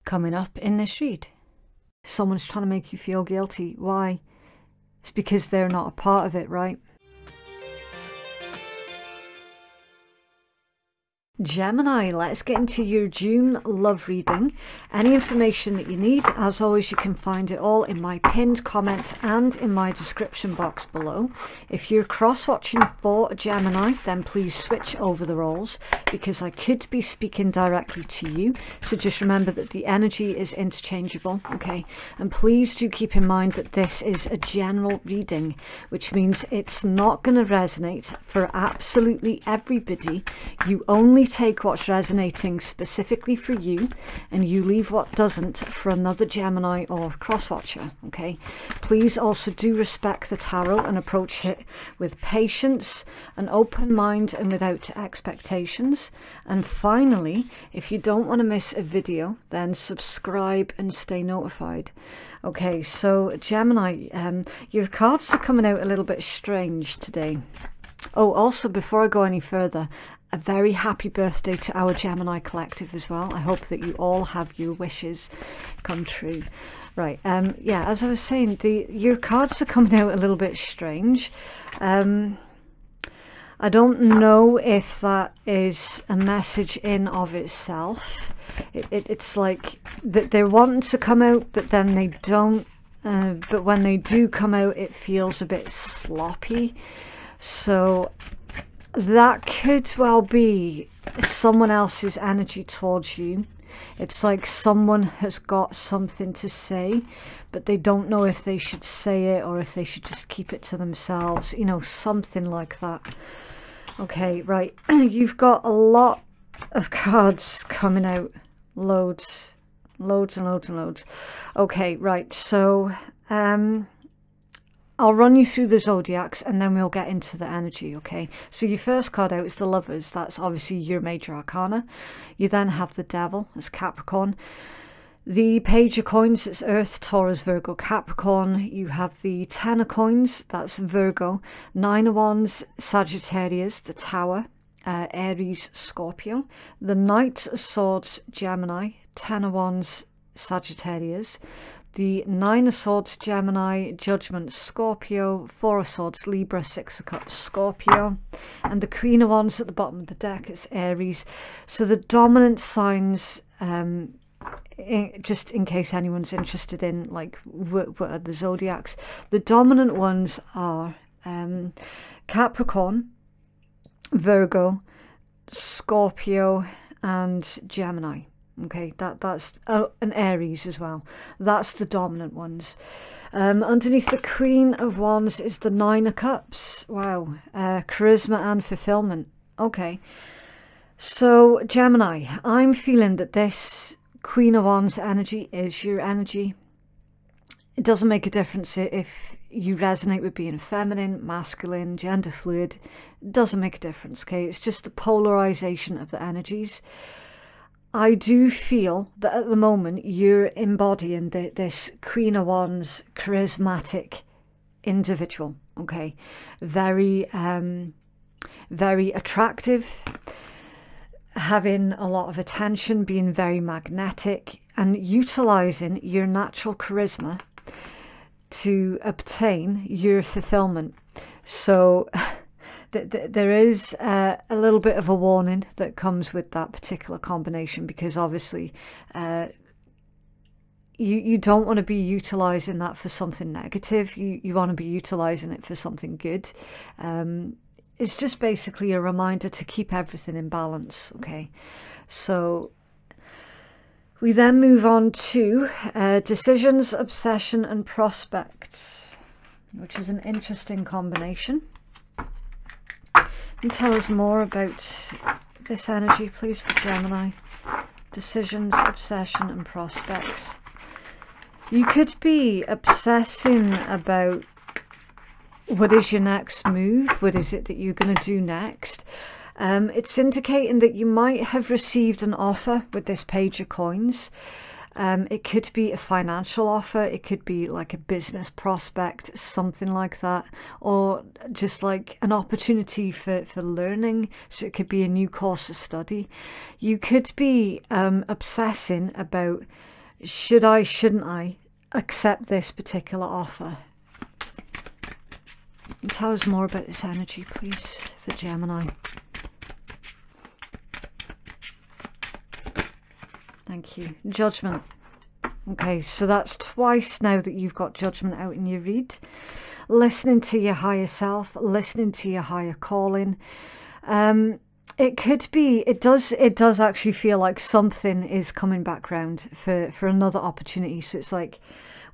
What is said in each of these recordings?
coming up in this read. Someone's trying to make you feel guilty. Why? It's because they're not a part of it, right? Gemini, let's get into your June love reading. Any information that you need, as always, you can find it all in my pinned comment and in my description box below. If you're cross-watching for Gemini, then please switch over the roles, because I could be speaking directly to you. So just remember that the energy is interchangeable, okay? And please do keep in mind that this is a general reading, which means it's not going to resonate for absolutely everybody. You only take what's resonating specifically for you, and you leave what doesn't for another Gemini or cross-watcher, okay? Please also do respect the tarot and approach it with patience, an open mind, and without expectations. And finally, if you don't want to miss a video, then subscribe and stay notified. Okay, so Gemini, your cards are coming out a little bit strange today. Oh, also, before I go any further, a very happy birthday to our Gemini collective as well. I hope that you all have your wishes come true. Right, yeah, as I was saying, your cards are coming out a little bit strange. I don't know if that is a message in of itself. It's like that they're wanting to come out, but then they don't. But when they do come out, it feels a bit sloppy. So that could well be someone else's energy towards you. It's like someone has got something to say, but they don't know if they should say it or if they should just keep it to themselves, you know, something like that. Okay, right, you've got a lot of cards coming out, loads and loads and loads. Okay, right, so I'll run you through the zodiacs and then we'll get into the energy, okay? So your first card out is the Lovers. That's obviously your major arcana. You then have the Devil as Capricorn. The Page of Coins is Earth, Taurus, Virgo, Capricorn. You have the Ten of Coins, that's Virgo. Nine of Wands, Sagittarius, the Tower, Aries, Scorpio. The Knight of Swords, Gemini. Ten of Wands, Sagittarius. The Nine of Swords, Gemini, Judgment, Scorpio, Four of Swords, Libra, Six of Cups, Scorpio, and the Queen of Wands at the bottom of the deck is Aries. So the dominant signs, just in case anyone's interested in like what are the zodiacs, the dominant ones are Capricorn, Virgo, Scorpio, and Gemini. Okay, that's an Aries as well. That's the dominant ones. Underneath the Queen of Wands is the Nine of Cups. Wow, charisma and fulfillment. Okay, so Gemini, I'm feeling that this Queen of Wands energy is your energy. It doesn't make a difference if you resonate with being feminine, masculine, gender fluid. It doesn't make a difference, okay? It's just the polarization of the energies. I do feel that at the moment you're embodying this Queen of Wands charismatic individual, okay? Very, very attractive, having a lot of attention, being very magnetic, and utilizing your natural charisma to obtain your fulfillment. So there is a little bit of a warning that comes with that particular combination, because obviously you don't want to be utilizing that for something negative. You want to be utilizing it for something good. It's just basically a reminder to keep everything in balance, okay? So we then move on to decisions, obsession, and prospects, which is an interesting combination. Can you tell us more about this energy, please, for Gemini? Decisions, obsession, and prospects. You could be obsessing about what is your next move, what is it that you're going to do next. It's indicating that you might have received an offer with this Page of Coins. It could be a financial offer, it could be like a business prospect, something like that, or just like an opportunity for learning. So it could be a new course of study. You could be obsessing about Should I, shouldn't I accept this particular offer? Tell us more about this energy, please, for Gemini. Thank you. Judgment. Okay, so that's twice now that you've got Judgment out in your read. Listening to your higher self, listening to your higher calling. It could be, it does actually feel like something is coming back round for another opportunity. So it's like,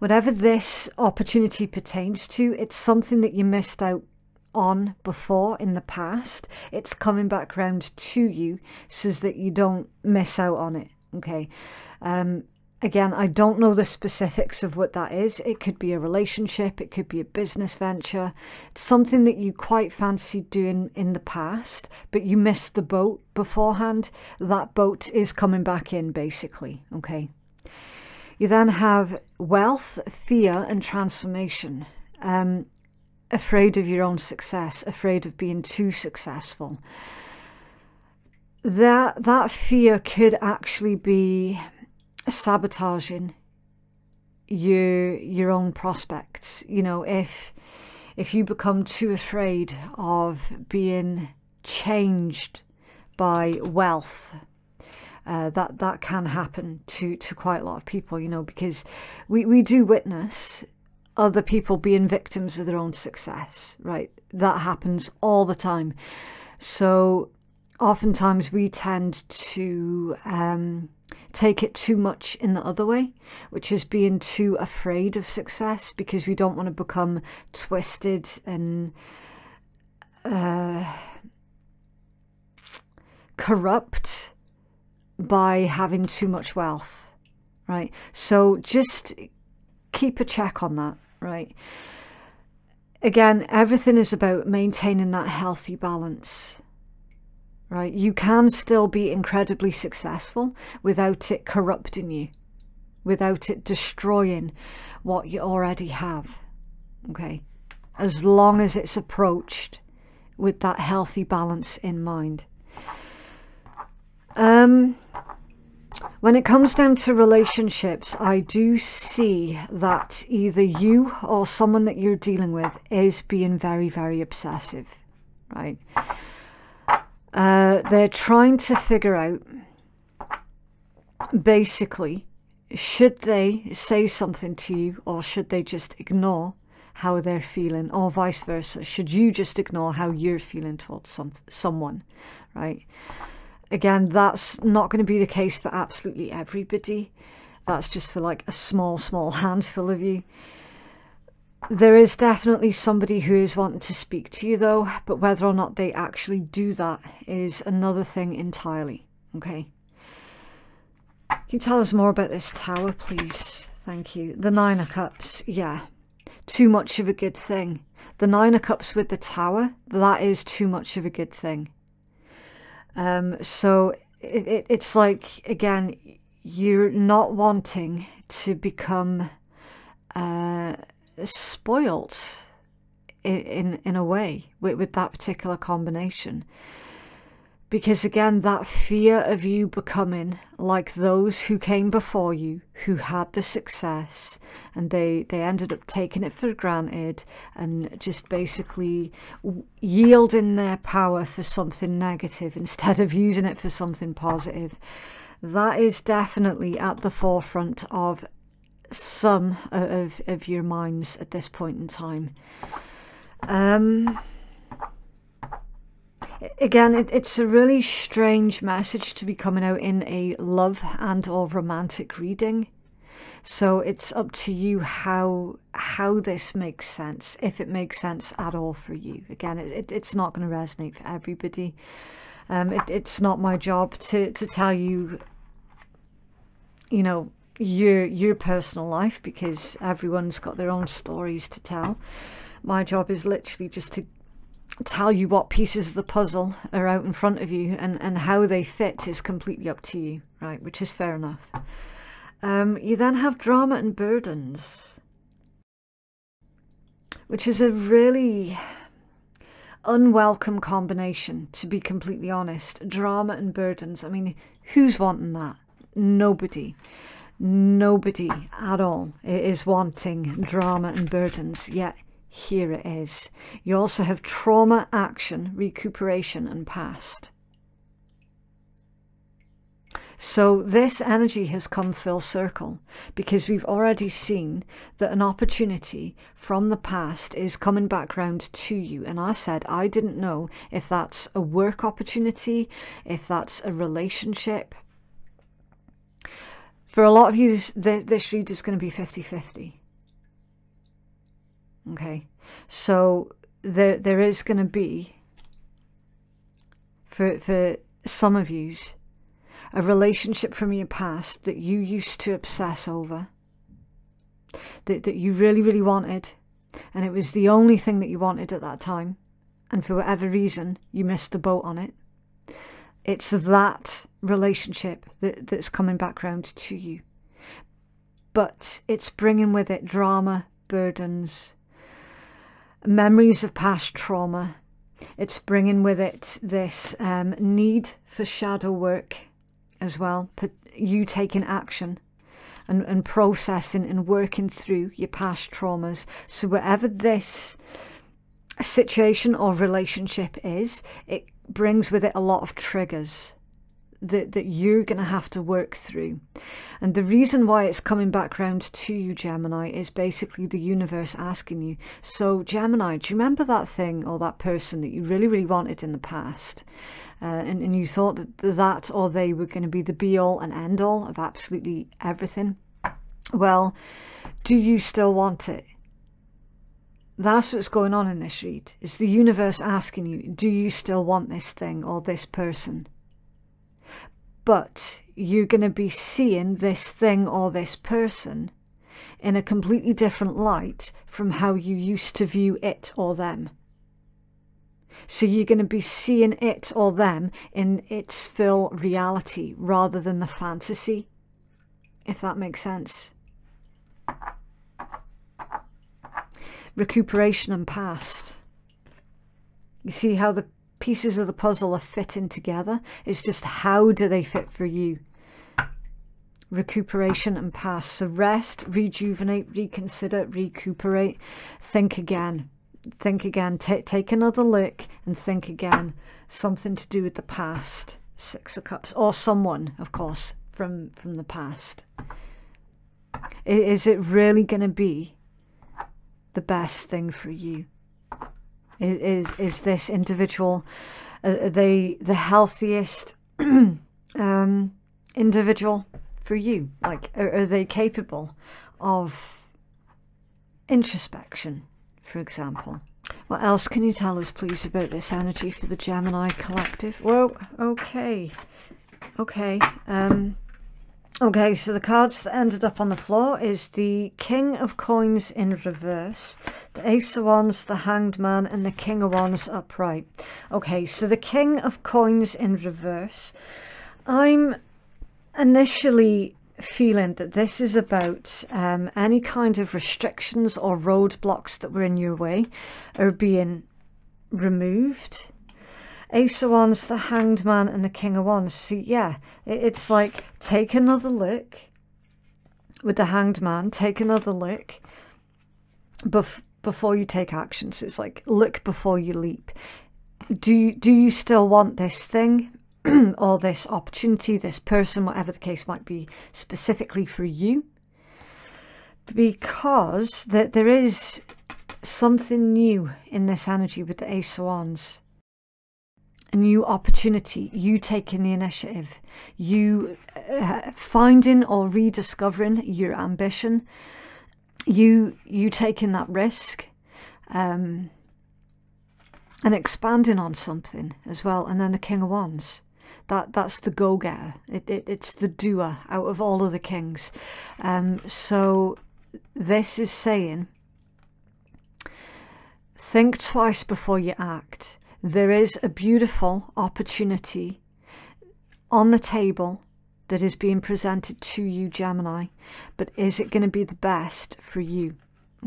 whatever this opportunity pertains to, it's something that you missed out on before in the past. It's coming back round to you so that you don't miss out on it. Okay. Again, I don't know the specifics of what that is. It could be a relationship, it could be a business venture. It's something that you quite fancied doing in the past, but you missed the boat beforehand. That boat is coming back in, basically. Okay. You then have wealth, fear, and transformation. Afraid of your own success, afraid of being too successful. That fear could actually be sabotaging your own prospects. You know, if you become too afraid of being changed by wealth, that can happen to quite a lot of people, you know, because we do witness other people being victims of their own success, right? That happens all the time. So oftentimes we tend to take it too much in the other way, which is being too afraid of success, because we don't want to become twisted and corrupt by having too much wealth, right? So just keep a check on that, right? Again, everything is about maintaining that healthy balance. Right? You can still be incredibly successful without it corrupting you, without it destroying what you already have. Okay? As long as it's approached with that healthy balance in mind. When it comes down to relationships, I do see that either you or someone that you're dealing with is being very, very obsessive, right? They're trying to figure out, basically, should they say something to you or should they just ignore how they're feeling, or vice versa? Should you just ignore how you're feeling towards someone, right? Again, that's not going to be the case for absolutely everybody. That's just for like a small handful of you. There is definitely somebody who is wanting to speak to you though, but whether or not they actually do that is another thing entirely. Okay. Can you tell us more about this Tower, please? Thank you. The Nine of Cups. Yeah. Too much of a good thing. The Nine of Cups with the Tower, that is too much of a good thing. So it's like, again, you're not wanting to become spoilt in a way with that particular combination, because again, that fear of you becoming like those who came before you, who had the success, and they ended up taking it for granted and just basically yielding their power for something negative instead of using it for something positive. That is definitely at the forefront of some of your minds at this point in time. Again, it's a really strange message to be coming out in a love and or romantic reading. So it's up to you how this makes sense, if it makes sense at all for you. Again, it's not going to resonate for everybody. It's not my job to tell you, you know, your personal life, because everyone's got their own stories to tell. My job is literally just to tell you what pieces of the puzzle are out in front of you, and how they fit is completely up to you, right? Which is fair enough. You then have drama and burdens, which is a really unwelcome combination, to be completely honest. Drama and burdens. I mean, who's wanting that? Nobody. Nobody at all is wanting drama and burdens, yet here it is. You also have trauma, action, recuperation, and past. So this energy has come full circle because we've already seen that an opportunity from the past is coming back round to you. And I said, I didn't know if that's a work opportunity, if that's a relationship. For a lot of you, this read is going to be 50-50. Okay, so there is going to be, for some of you, a relationship from your past that you used to obsess over, that you really, really wanted, and it was the only thing that you wanted at that time, and for whatever reason, you missed the boat on it. It's that relationship that's coming back round to you. But it's bringing with it drama, burdens, memories of past trauma. It's bringing with it this need for shadow work as well. You taking action and processing and working through your past traumas. So whatever this situation or relationship is, it brings with it a lot of triggers that you're going to have to work through. And the reason why it's coming back round to you, Gemini, is basically the universe asking you, so Gemini, do you remember that thing or that person that you really, really wanted in the past? And you thought that or they were going to be the be-all and end-all of absolutely everything. Well, do you still want it? That's what's going on in this read. Is the universe asking you, do you still want this thing or this person? But you're going to be seeing this thing or this person in a completely different light from how you used to view it or them. So you're going to be seeing it or them in its full reality rather than the fantasy, if that makes sense. Recuperation and past. You see how the pieces of the puzzle are fitting together? It's just how do they fit for you? Recuperation and past. So rest, rejuvenate, reconsider, recuperate. Think again. Think again. Take another look and think again. Something to do with the past. Six of Cups. Or someone, of course, from the past. Is it really going to be the best thing for you? Is this individual, are they the healthiest individual for you? Like, are they capable of introspection, for example? What else can you tell us, please, about this energy for the Gemini collective? Whoa, okay. Okay, so the cards that ended up on the floor is the King of Coins in reverse, the Ace of Wands, the Hanged Man, and the King of Wands upright. Okay, so the King of Coins in reverse. I'm initially feeling that this is about any kind of restrictions or roadblocks that were in your way are being removed. Ace of Wands, the Hanged Man, and the King of Wands. So yeah, it's like, take another look with the Hanged Man. Take another look before you take action. So it's like, look before you leap. Do you still want this thing or this opportunity, this person, whatever the case might be, specifically for you? Because there is something new in this energy with the Ace of Wands. A new opportunity, you taking the initiative, you finding or rediscovering your ambition, you taking that risk, and expanding on something as well. And then the King of Wands, that's the go-getter. It's the doer out of all of the kings. So this is saying, think twice before you act. There is a beautiful opportunity on the table that is being presented to you, Gemini, but is it going to be the best for you?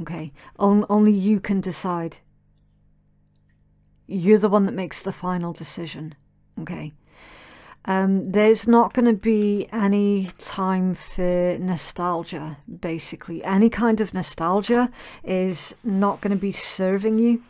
Okay, only you can decide. You're the one that makes the final decision. Okay, There's not going to be any time for nostalgia, basically. Any kind of nostalgia is not going to be serving you.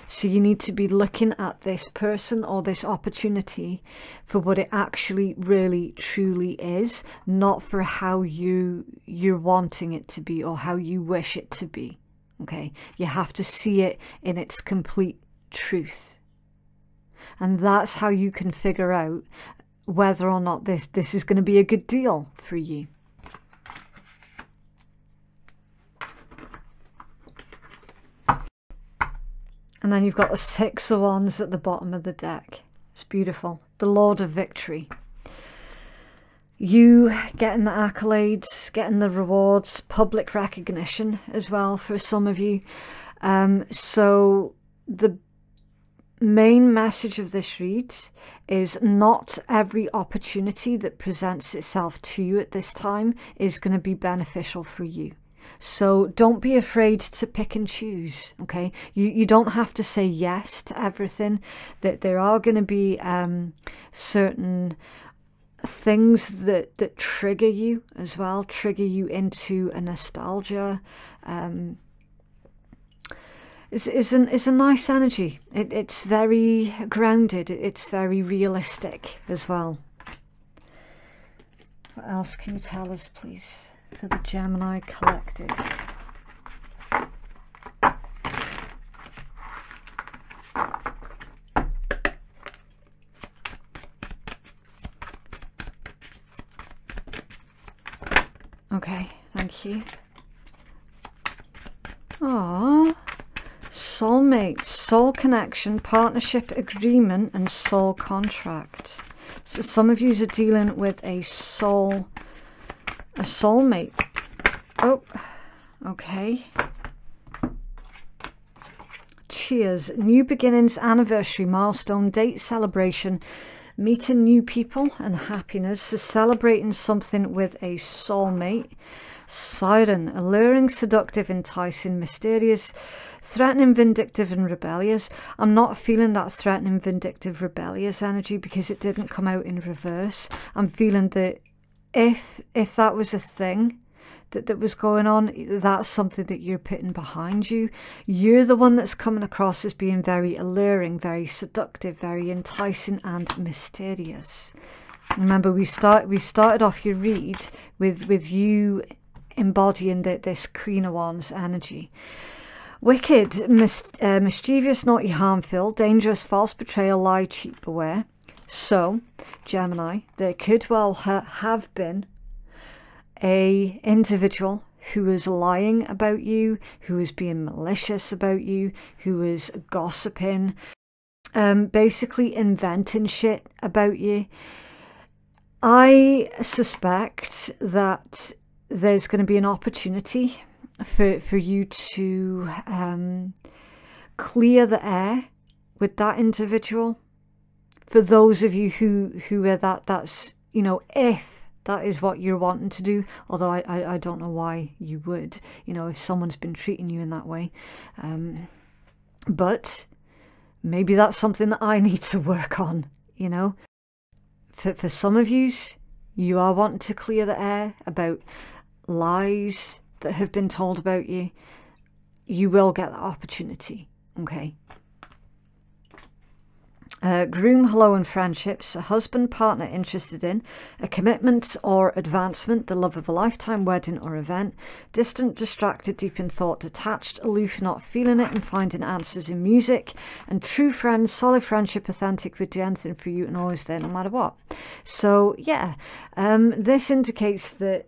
So you need to be looking at this person or this opportunity for what it actually really truly is, not for how you're wanting it to be or how you wish it to be. Okay, you have to see it in its complete truth. And that's how you can figure out whether or not this is going to be a good deal for you. And then you've got the Six of Wands at the bottom of the deck. It's beautiful. The Lord of Victory. You getting the accolades, getting the rewards, public recognition as well for some of you. So the main message of this read is not every opportunity that presents itself to you at this time is going to be beneficial for you. So don't be afraid to pick and choose, okay? You don't have to say yes to everything. That there are going to be certain things that trigger you as well, trigger you into a nostalgia. It's a nice energy. It's very grounded. It's very realistic as well. What else can you tell us, please, for the Gemini collective? Okay, thank you. Aww. Soulmate, soul connection, partnership agreement, and soul contract. So some of you are dealing with a soulmate. Oh, okay. Cheers. New beginnings, anniversary, milestone, date, celebration, meeting new people and happiness. So celebrating something with a soulmate. Siren, alluring, seductive, enticing, mysterious, threatening, vindictive, and rebellious. I'm not feeling that threatening, vindictive, rebellious energy because it didn't come out in reverse. I'm feeling that if that was a thing that was going on, that's something that you're putting behind you. You're the one that's coming across as being very alluring, very seductive, very enticing, and mysterious. Remember, we started off your read with you embodying this Queen of Wands energy. Wicked, mischievous, naughty, harmful, dangerous, false, betrayal, lie, cheat, beware. So, Gemini, there could well have been a individual who is lying about you, who is being malicious about you, who is gossiping, basically inventing shit about you. I suspect that there's going to be an opportunity for you to clear the air with that individual. For those of you who are that's, you know, if that is what you're wanting to do, although I don't know why you would, you know, if someone's been treating you in that way. But maybe that's something that I need to work on, you know. For some of yous, you are wanting to clear the air about lies that have been told about you. You will get that opportunity, okay? Groom, hello, and friendships. A husband, partner interested in. A commitment or advancement. The love of a lifetime, wedding or event. Distant, distracted, deep in thought, detached, aloof, not feeling it, and finding answers in music. And true friends, solid friendship, authentic, would do anything for you and always there no matter what. So yeah, this indicates that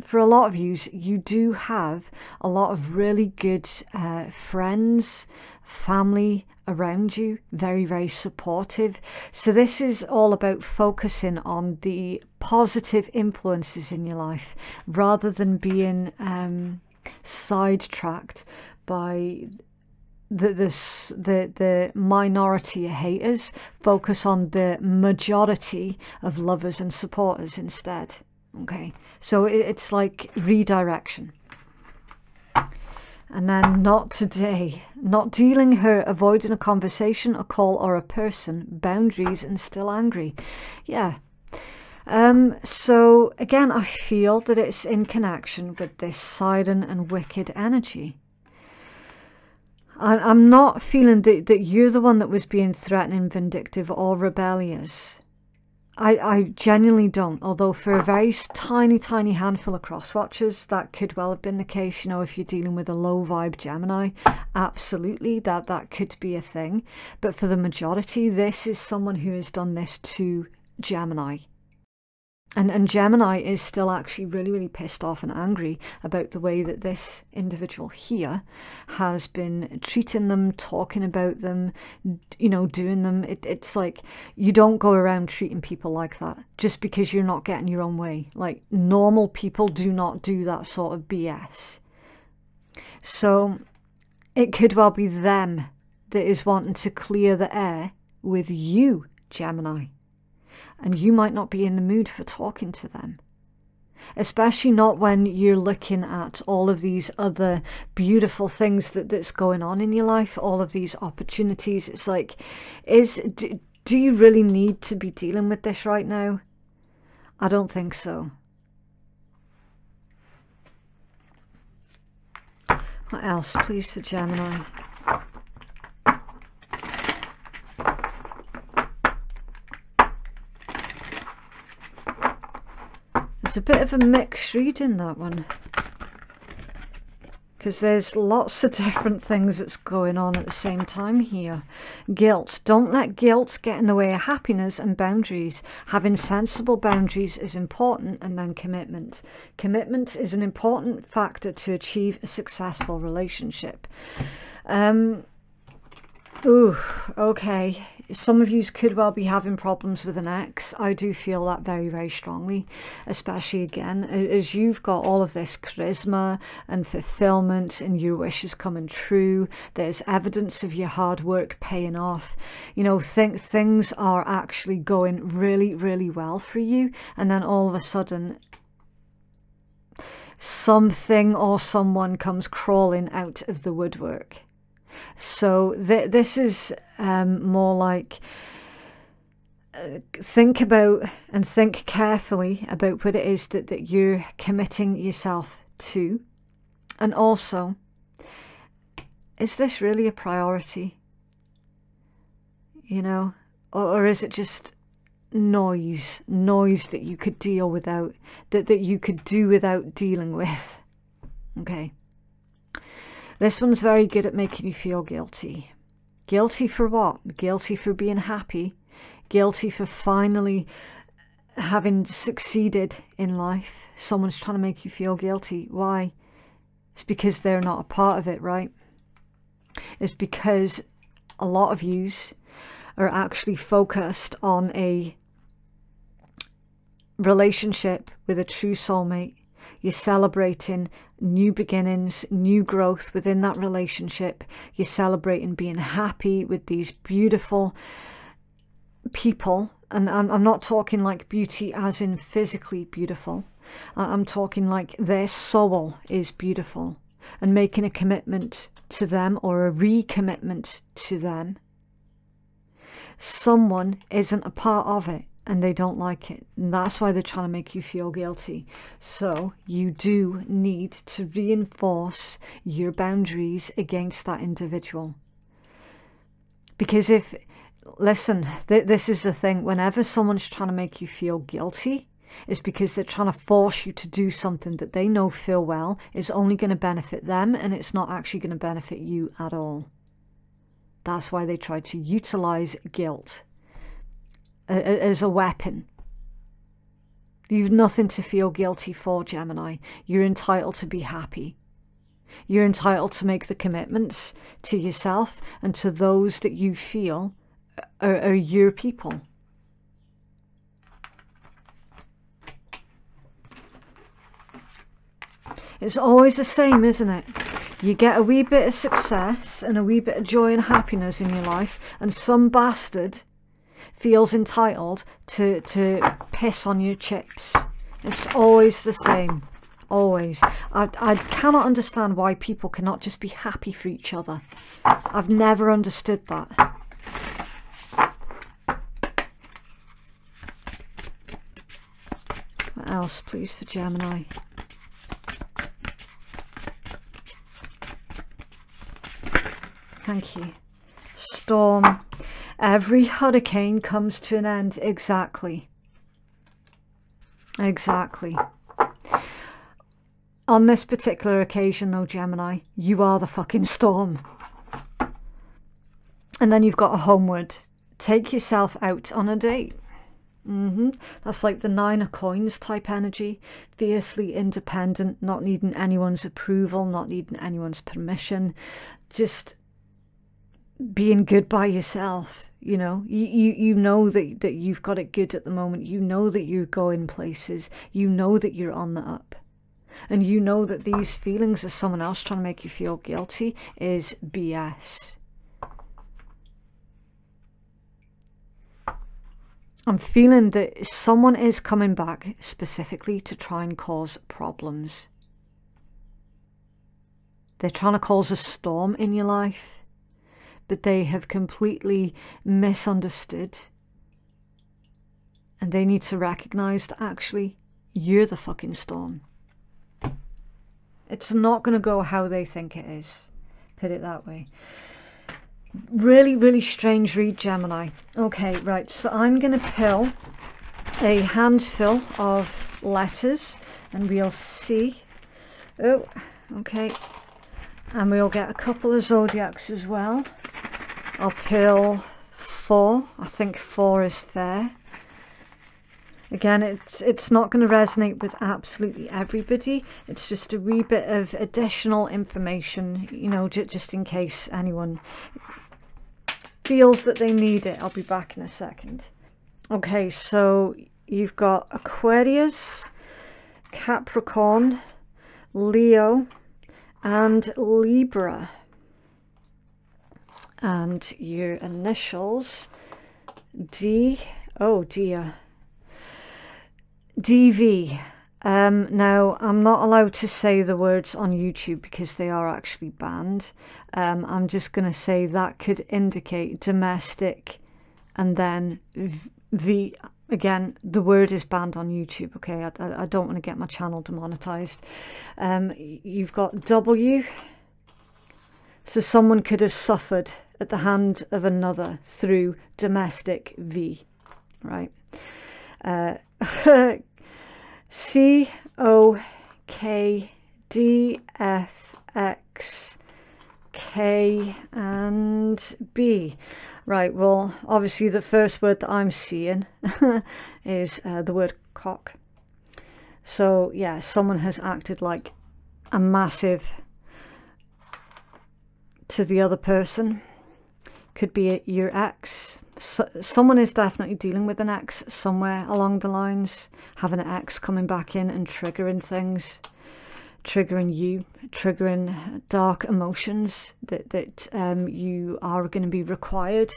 for a lot of you do have a lot of really good friends, family around you, very, very supportive. So this is all about focusing on the positive influences in your life rather than being sidetracked by the minority of haters. Focus on the majority of lovers and supporters instead. Okay, so it's like redirection. And then not today, not dealing her, avoiding a conversation, a call or a person, boundaries and still angry. Yeah, So again, I feel that it's in connection with this siren and wicked energy. I'm not feeling that you're the one that was being threatening, vindictive or rebellious. I genuinely don't, although for a very tiny handful of cross-watchers that could well have been the case. You know, if you're dealing with a low vibe Gemini, absolutely that could be a thing. But for the majority, this is someone who has done this to Gemini. And Gemini is still actually really pissed off and angry about the way that this individual here has been treating them, talking about them, you know, doing them. It's like, you don't go around treating people like that just because you're not getting your own way. Like, normal people do not do that sort of BS. So it could well be them that is wanting to clear the air with you, Gemini. And you might not be in the mood for talking to them. Especially not when you're looking at all of these other beautiful things that's going on in your life, all of these opportunities. It's like, do you really need to be dealing with this right now? I don't think so. What else, please, for Gemini? It's a bit of a mixed reading, that one, because there's lots of different things that's going on at the same time here. Guilt. Don't let guilt get in the way of happiness and boundaries. Having sensible boundaries is important. And then commitment. Commitment is an important factor to achieve a successful relationship. Ooh, okay. Some of you could well be having problems with an ex. I do feel that very strongly, especially again as you've got all of this charisma and fulfillment and your wishes coming true. There's evidence of your hard work paying off. You know, things are actually going really well for you, and then all of a sudden something or someone comes crawling out of the woodwork. So this is more like, think about and think carefully about what it is that you're committing yourself to. And also, is this really a priority? You know, or is it just noise that you could deal without, that you could do without dealing with? Okay. This one's very good at making you feel guilty. Guilty for what? Guilty for being happy. Guilty for finally having succeeded in life. Someone's trying to make you feel guilty. Why? It's because they're not a part of it, right? It's because a lot of yous are actually focused on a relationship with a true soulmate. You're celebrating new beginnings, new growth within that relationship. You're celebrating being happy with these beautiful people. And I'm not talking like beauty as in physically beautiful. I'm talking like their soul is beautiful. And making a commitment to them, or a recommitment to them. Someone isn't a part of it, and they don't like it, and that's why they're trying to make you feel guilty. So you do need to reinforce your boundaries against that individual. Because if, listen, this is the thing, whenever someone's trying to make you feel guilty, it's because they're trying to force you to do something that they know full well is only going to benefit them, and it's not actually going to benefit you at all. That's why they try to utilize guilt as a weapon. You've nothing to feel guilty for, Gemini. You're entitled to be happy. You're entitled to make the commitments to yourself and to those that you feel are your people. It's always the same, isn't it? You get a wee bit of success and a wee bit of joy and happiness in your life, and some bastard feels entitled to piss on your chips. It's always the same. Always. I cannot understand why people cannot just be happy for each other. I've never understood that. else, please, for Gemini? Thank you. Storm. Every hurricane comes to an end. Exactly. Exactly. On this particular occasion, though, Gemini, you are the fucking storm. And then you've got a homeward. Take yourself out on a date. That's like the 9 of coins type energy. Fiercely independent, not needing anyone's approval, not needing anyone's permission. Just being good by yourself. You know, you know that you've got it good at the moment. You know that you're going places. You know that you're on the up. And you know that these feelings of someone else trying to make you feel guilty is BS. I'm feeling that someone is coming back specifically to try and cause problems. They're trying to cause a storm in your life. But they have completely misunderstood. And they need to recognize that actually you're the fucking storm. It's not going to go how they think it is. Put it that way. Really, really strange read, Gemini. Okay, right. So I'm going to pull a handful of letters and we'll see. Oh, okay. And we'll get a couple of zodiacs as well. I'll pull 4. I think 4 is fair. Again, it's not going to resonate with absolutely everybody. It's just a wee bit of additional information, you know, just in case anyone feels that they need it. I'll be back in a second. Okay, so you've got Aquarius, Capricorn, Leo, and Libra. And your initials, D, oh dear, DV. Now, I'm not allowed to say the words on YouTube because they are actually banned. I'm just going to say that could indicate domestic, and then V. Again, the word is banned on YouTube, okay? I don't want to get my channel demonetized. You've got W. So someone could have suffered at the hand of another through domestic V, right? C, O, K, D, F, X, K, and B. Right, well, obviously the first word that I'm seeing is the word cock. So, yeah, someone has acted like a massive to the other person. Could be your ex. So, someone is definitely dealing with an ex somewhere along the lines, having an ex coming back in and triggering things, triggering you, triggering dark emotions that you are going to be required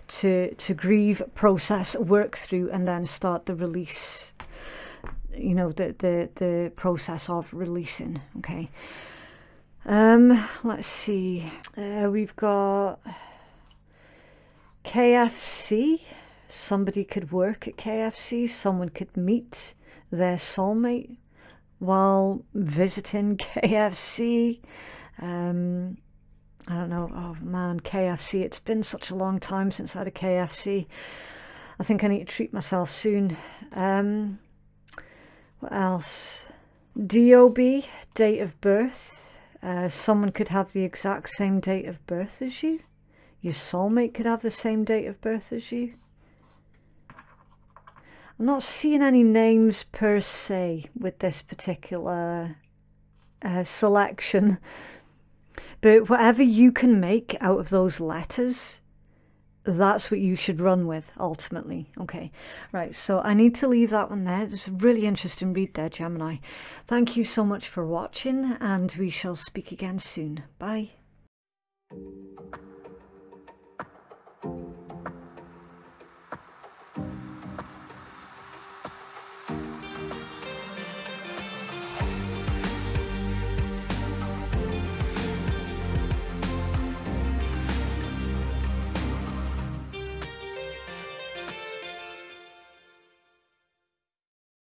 to grieve, process, work through, and then start the release, you know, the process of releasing. Okay. Let's see. We've got KFC. Somebody could work at KFC. Someone could meet their soulmate while visiting KFC. I don't know. Oh man, KFC. It's been such a long time since I had a KFC. I think I need to treat myself soon. What else? DOB, date of birth. Someone could have the exact same date of birth as you. Your soulmate could have the same date of birth as you. I'm not seeing any names per se with this particular selection. But whatever you can make out of those letters, that's what you should run with ultimately. Okay, right, so I need to leave that one there. It's a really interesting read there, Gemini. Thank you so much for watching, and we shall speak again soon. Bye.